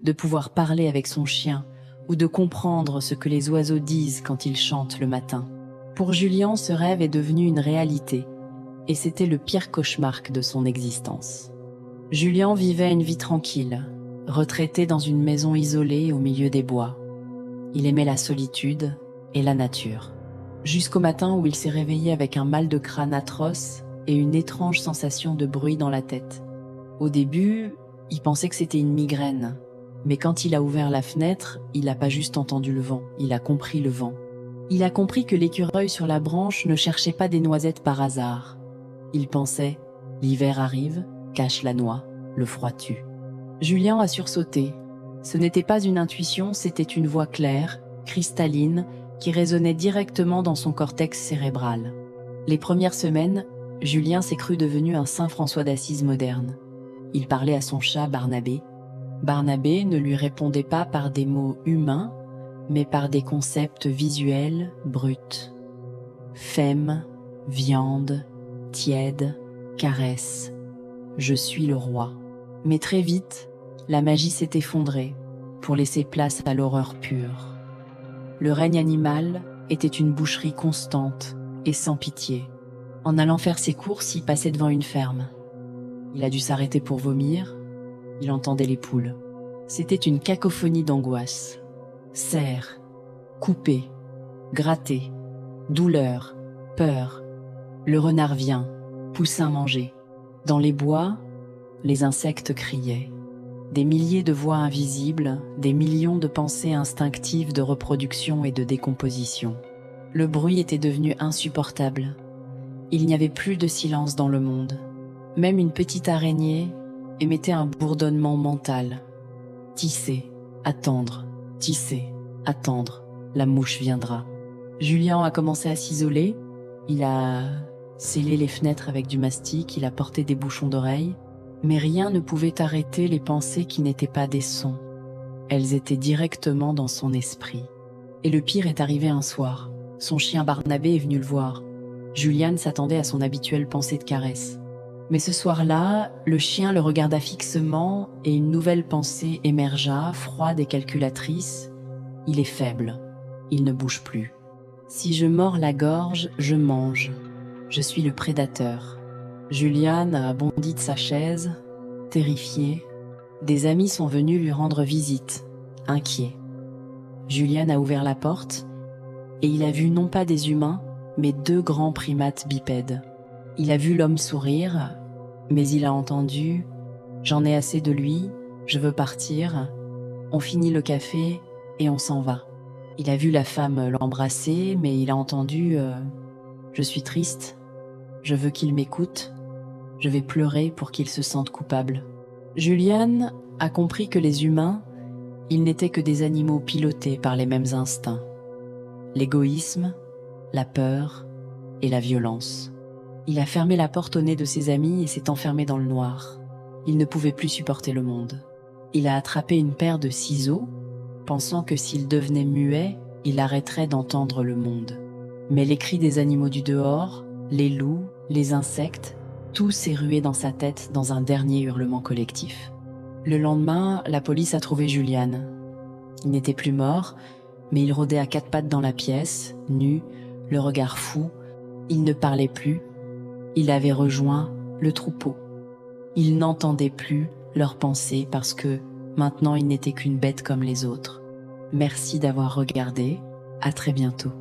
de pouvoir parler avec son chien ou de comprendre ce que les oiseaux disent quand ils chantent le matin. Pour Julien, ce rêve est devenu une réalité, et c'était le pire cauchemar de son existence. Julien vivait une vie tranquille, retraité dans une maison isolée au milieu des bois. Il aimait la solitude et la nature. Jusqu'au matin où il s'est réveillé avec un mal de crâne atroce et une étrange sensation de bruit dans la tête. Au début, il pensait que c'était une migraine, mais quand il a ouvert la fenêtre, il n'a pas juste entendu le vent, il a compris le vent. Il a compris que l'écureuil sur la branche ne cherchait pas des noisettes par hasard. Il pensait « l'hiver arrive, cache la noix, le froid tue ». Julien a sursauté. Ce n'était pas une intuition, c'était une voix claire, cristalline, qui résonnait directement dans son cortex cérébral. Les premières semaines, Julien s'est cru devenu un saint François d'Assise moderne. Il parlait à son chat Barnabé. Barnabé ne lui répondait pas par des mots humains, mais par des concepts visuels bruts. Femme, viande, tiède, caresse. Je suis le roi. Mais très vite, la magie s'est effondrée pour laisser place à l'horreur pure. Le règne animal était une boucherie constante et sans pitié. En allant faire ses courses, il passait devant une ferme. Il a dû s'arrêter pour vomir. Il entendait les poules. C'était une cacophonie d'angoisse. Serre, couper, gratter, douleur, peur. Le renard vient, poussin mangé. Dans les bois, les insectes criaient. Des milliers de voix invisibles, des millions de pensées instinctives de reproduction et de décomposition. Le bruit était devenu insupportable. Il n'y avait plus de silence dans le monde. Même une petite araignée émettait un bourdonnement mental. Tisser, attendre, tisser, attendre, la mouche viendra. Julien a commencé à s'isoler. Il a scellé les fenêtres avec du mastic, il a porté des bouchons d'oreilles. Mais rien ne pouvait arrêter les pensées qui n'étaient pas des sons. Elles étaient directement dans son esprit. Et le pire est arrivé un soir. Son chien Barnabé est venu le voir. Julien s'attendait à son habituelle pensée de caresse. Mais ce soir-là, le chien le regarda fixement et une nouvelle pensée émergea, froide et calculatrice. Il est faible. Il ne bouge plus. Si je mords la gorge, je mange. Je suis le prédateur. Julien a bondi de sa chaise, terrifié. Des amis sont venus lui rendre visite, inquiets. Julien a ouvert la porte et il a vu non pas des humains, mais 2 grands primates bipèdes. Il a vu l'homme sourire, mais il a entendu « J'en ai assez de lui, je veux partir, on finit le café et on s'en va ». Il a vu la femme l'embrasser, mais il a entendu « Je suis triste, je veux qu'il m'écoute ». Je vais pleurer pour qu'il se sente coupable. Julien a compris que les humains, ils n'étaient que des animaux pilotés par les mêmes instincts. L'égoïsme, la peur et la violence. Il a fermé la porte au nez de ses amis et s'est enfermé dans le noir. Il ne pouvait plus supporter le monde. Il a attrapé une paire de ciseaux, pensant que s'il devenait muet, il arrêterait d'entendre le monde. Mais les cris des animaux du dehors, les loups, les insectes, tout s'est rué dans sa tête dans un dernier hurlement collectif. Le lendemain, la police a trouvé Julien. Il n'était plus mort, mais il rôdait à 4 pattes dans la pièce, nu, le regard fou. Il ne parlait plus. Il avait rejoint le troupeau. Il n'entendait plus leurs pensées parce que maintenant il n'était qu'une bête comme les autres. Merci d'avoir regardé. À très bientôt.